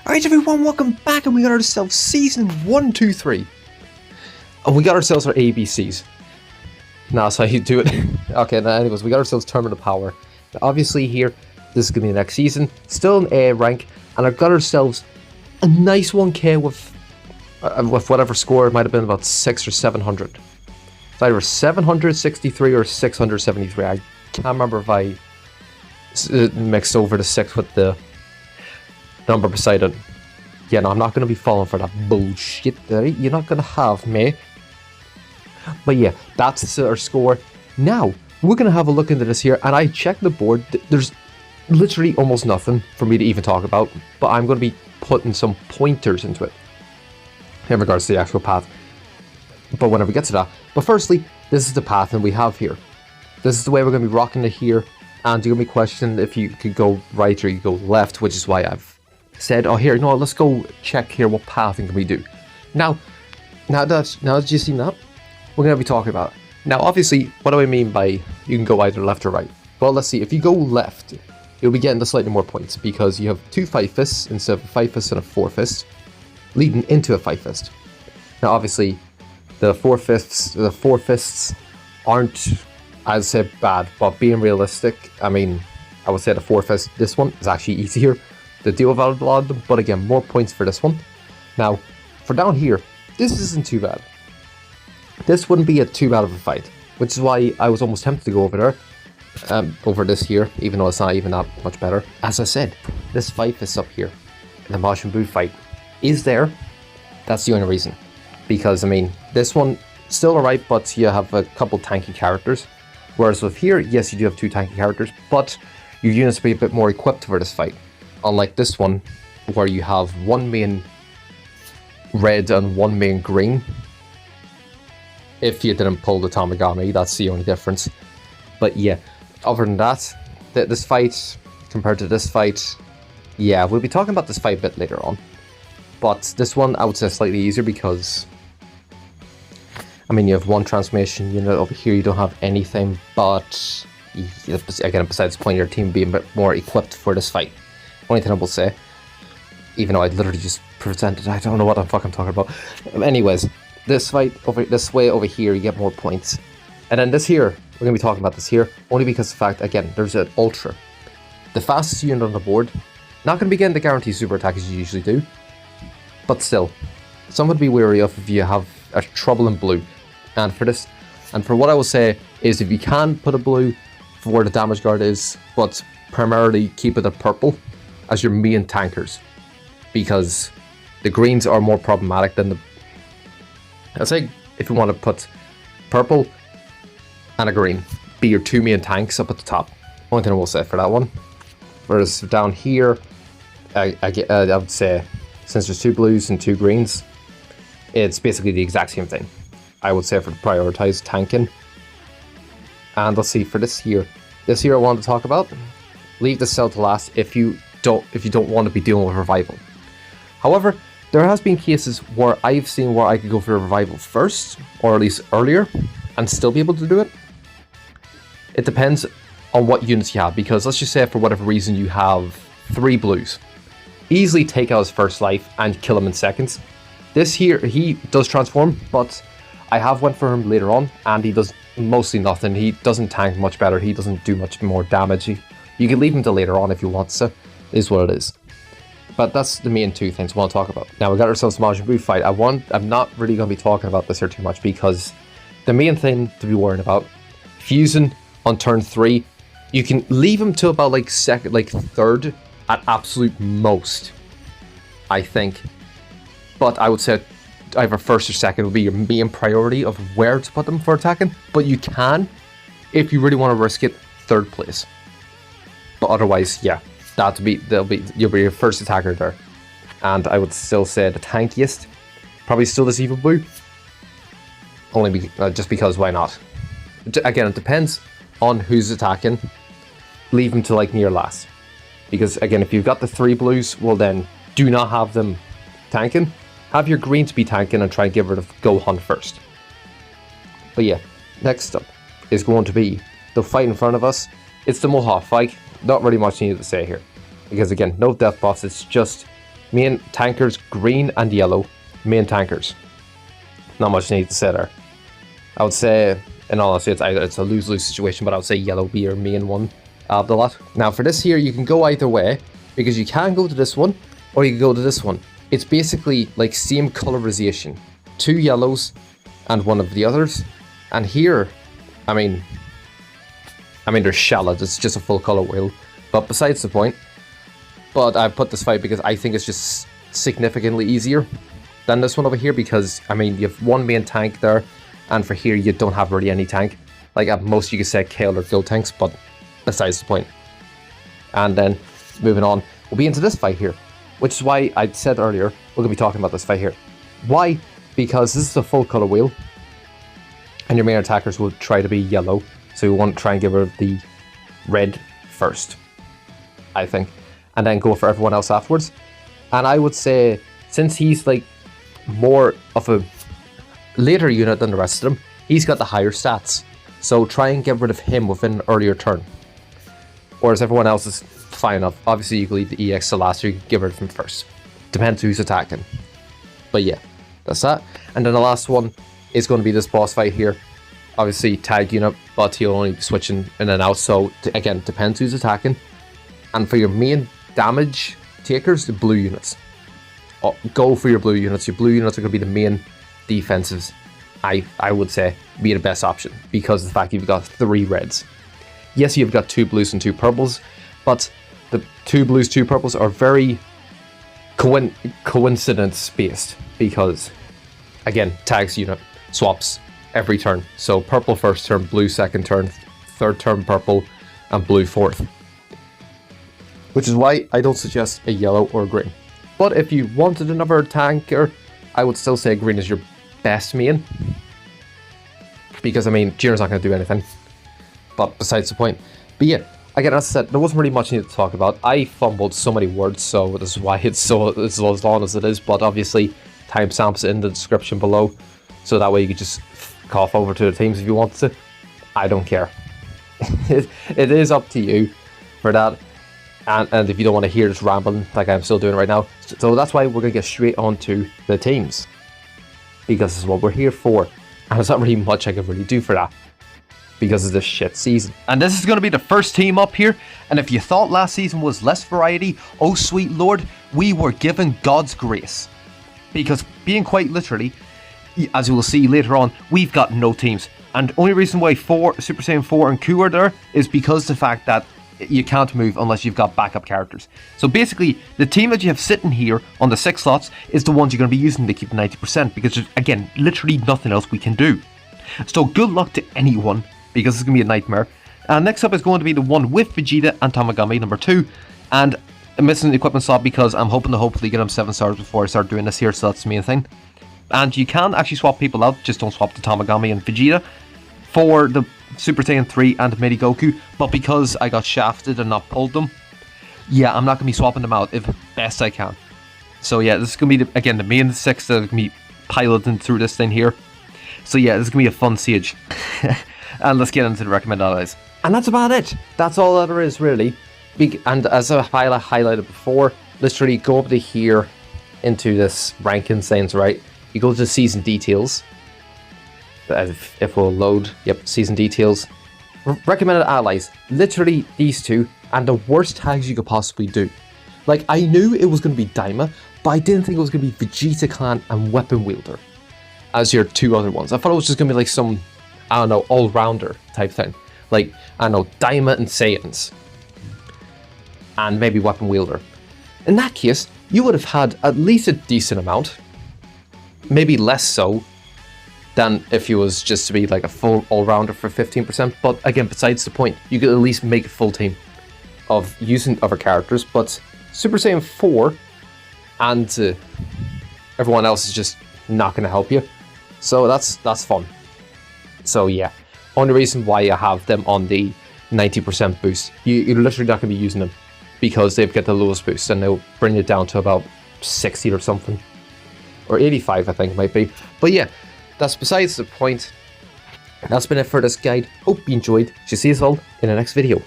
Alright everyone, welcome back, and we got ourselves Season 1, 2, 3. And we got ourselves our ABCs. Nah, that's how you do it. Okay, now anyways, we got ourselves Terminal Power. Now, obviously here, this is going to be the next season. Still an A rank, and I've got ourselves a nice 1k with whatever score. It might have been about 600 or 700. It's either 763 or 673. I can't remember if I mixed over the 6 with the number beside it. Yeah, no, I'm not going to be falling for that bullshit there. You're not going to have me. But yeah, that's our score. Now, we're going to have a look into this here, and I checked the board. There's literally almost nothing for me to even talk about, but I'm going to be putting some pointers into it in regards to the actual path. But whenever we get to that. But firstly, this is the path, and we have here. This is the way we're going to be rocking it here, and you're going to be questioned if you could go right or you go left, which is why I've said, oh here, no, let's go check here what pathing can we do. Now that you've seen that, we're going to be talking about it. Now obviously, what do I mean by you can go either left or right? Well, let's see, if you go left, you'll be getting the slightly more points because you have 2 5 fists instead of a 5 fist and a 4 fist, leading into a 5 fist. Now obviously, the 4 fists aren't, I'd say, bad, but being realistic, I mean, I would say the 4 fist, this one is actually easier to deal with a lot of them, but again, more points for this one. Now, for down here, this isn't too bad. This wouldn't be too bad of a fight, which is why I was almost tempted to go over there, over this here, even though it's not even that much better. As I said, this fight is up here. The Majin Buu fight is there. That's the only reason. Because, I mean, this one, still alright, but you have a couple tanky characters. Whereas with here, yes, you do have 2 tanky characters, but your units will be a bit more equipped for this fight. Unlike this one, where you have 1 main red and 1 main green. If you didn't pull the Tamagami, that's the only difference. But yeah, other than that, this fight, compared to this fight, yeah, we'll be talking about this fight a bit later on. But this one, I would say slightly easier because, I mean, you have 1 transformation unit over here, you don't have anything, but again, besides the point of your team being a bit more equipped for this fight. Only thing I will say, even though I literally just presented, I don't know what I'm fucking talking about. Anyways, this fight over this way over here, you get more points. And then this here, we're going to be talking about this here, only because of the fact, again, there's an Ultra. The fastest unit on the board, not going to be getting the guaranteed super attack as you usually do, but still, something to be wary of if you have a trouble in blue. And for this, and for what I will say, is if you can put a blue for where the damage guard is, but primarily keep it a purple as your main tankers, because the greens are more problematic than the, I'd say if you want to put purple and a green be your 2 main tanks up at the top. Only thing I will say for that one. Whereas down here, I would say, since there's 2 blues and 2 greens, it's basically the exact same thing. I would say for the prioritized tanking. And let's see, for this here I wanted to talk about, leave the cell to last if you don't want to be dealing with revival. However, there has been cases where I've seen where I could go for a revival first, or at least earlier, and still be able to do it. It depends on what units you have, because let's just say for whatever reason you have 3 blues. Easily take out his first life and kill him in seconds. This here, he does transform, but I have went for him later on, and he does mostly nothing. He doesn't tank much better, he doesn't do much more damage. You can leave him till later on if you want to. Is what it is. But that's the main 2 things I want to talk about. Now we got ourselves a Majin Buu fight. I'm not really going to be talking about this here too much because the main thing to be worrying about, fusing on turn 3, you can leave him to about like 3rd at absolute most, I think. But I would say either 1st or 2nd would be your main priority of where to put them for attacking. But you can, if you really want to risk it, 3rd place. But otherwise, yeah. You'll be your first attacker there. And I would still say the tankiest, probably still this Evil Blue. Only just because, why not? Again, it depends on who's attacking. Leave them to like near last. Because again, if you've got the 3 blues, well then, do not have them tanking. Have your greens be tanking and try and give rid of Go Hunt first. But yeah, next up is going to be the fight in front of us. It's the Mohawk fight. Not really much needed to say here, because again, no death buffs, it's just Main tankers, green and yellow. Main tankers. Not much need to say there. I would say, in all honesty, it's a lose-lose situation, but I would say yellow be your main one of the lot. Now for this here, you can go either way, because you can go to this one, or you can go to this one. It's basically like same colorization. 2 yellows and one of the others. And here, I mean there's shallot, it's just a full color wheel. But besides the point, but I put this fight because I think it's just significantly easier than this one over here, because I mean you have one main tank there, and for here you don't have really any tank. Like at most you could say Kale or Go tanks, but besides the point. And then moving on, we'll be into this fight here, which is why I said earlier we're gonna be talking about this fight here. Why? Because this is a full color wheel, and your main attackers will try to be yellow, so you want to try and get rid of the red first, I think, and then go for everyone else afterwards. And I would say, since he's like more of a later unit than the rest of them, he's got the higher stats, so try and get rid of him within an earlier turn. Whereas everyone else is fine enough. Obviously you can leave the EX to last, or you can get rid of him first. Depends who's attacking. But yeah, that's that. And then the last one is going to be this boss fight here. Obviously tag unit, but he'll only be switching in and out, so again, depends who's attacking. And for your main damage takers, the blue units. Go for your blue units. Your blue units are going to be the main defensives. I would say be the best option, because of the fact you've got 3 reds. Yes, you've got 2 blues and 2 purples, but the 2 blues, 2 purples are very coincidence based, because again, tags unit swaps every turn. So purple first turn, blue second turn, third turn purple, and blue fourth. Which is why I don't suggest a yellow or a green. But if you wanted another tanker, I would still say green is your best main. Because I mean, Gina's not going to do anything. But besides the point. But yeah, again, as I said, there wasn't really much needed to talk about. I fumbled so many words, so this is why it's as long as it is. But obviously, timestamps in the description below, so that way you could just cough over to the teams if you want to. I don't care. It is up to you for that. And if you don't want to hear this rambling like I'm still doing right now. So that's why we're going to get straight on to the teams, because this is what we're here for. And there's not really much I can really do for that, because of this shit season. And this is going to be the first team up here. And if you thought last season was less variety, oh sweet lord, we were given God's grace. Because being quite literally, as you will see later on, we've got no teams. And the only reason why Super Saiyan 4 and Ku are there is because of the fact that you can't move unless you've got backup characters. So basically, the team that you have sitting here on the 6 slots is the ones you're going to be using to keep the 90%, because there's, again, literally nothing else we can do. So good luck to anyone, because it's going to be a nightmare. Next up is going to be the one with Vegeta and Tamagami, number 2. And I'm missing the equipment slot because I'm hoping to hopefully get him 7 stars before I start doing this here, so that's the main thing. And you can actually swap people out, just don't swap the Tamagami and Vegeta for the Super Saiyan 3 and Mini Goku, but because I got shafted and not pulled them, yeah, I'm not going to be swapping them out if best I can. So yeah, this is going to be, again, the main 6 that are going to be piloting through this thing here. So yeah, this is going to be a fun siege. And let's get into the recommended allies. And that's about it. That's all that there is, really. And as I highlighted before, literally go up to here into this ranking things, right? You go to season details. If we'll load, yep, season details. Recommended allies, literally these 2, and the worst tags you could possibly do. Like, I knew it was going to be Daima, but I didn't think it was going to be Vegeta Clan and Weapon Wielder as your 2 other ones. I thought it was just going to be like some, I don't know, all-rounder type thing. Like, I don't know, Daima and Saiyans. And maybe Weapon Wielder. In that case, you would have had at least a decent amount. Maybe less so than if he was just to be like a full all-rounder for 15%. But again, besides the point, you could at least make a full team of using other characters. But Super Saiyan 4 and everyone else is just not going to help you. So that's fun. So yeah, only reason why I have them on the 90% boost. You're literally not going to be using them because they've got the lowest boost, and they'll bring it down to about 60 or something. Or 85, I think it might be. But yeah, that's besides the point. That's been it for this guide. Hope you enjoyed. Shall see us all in the next video.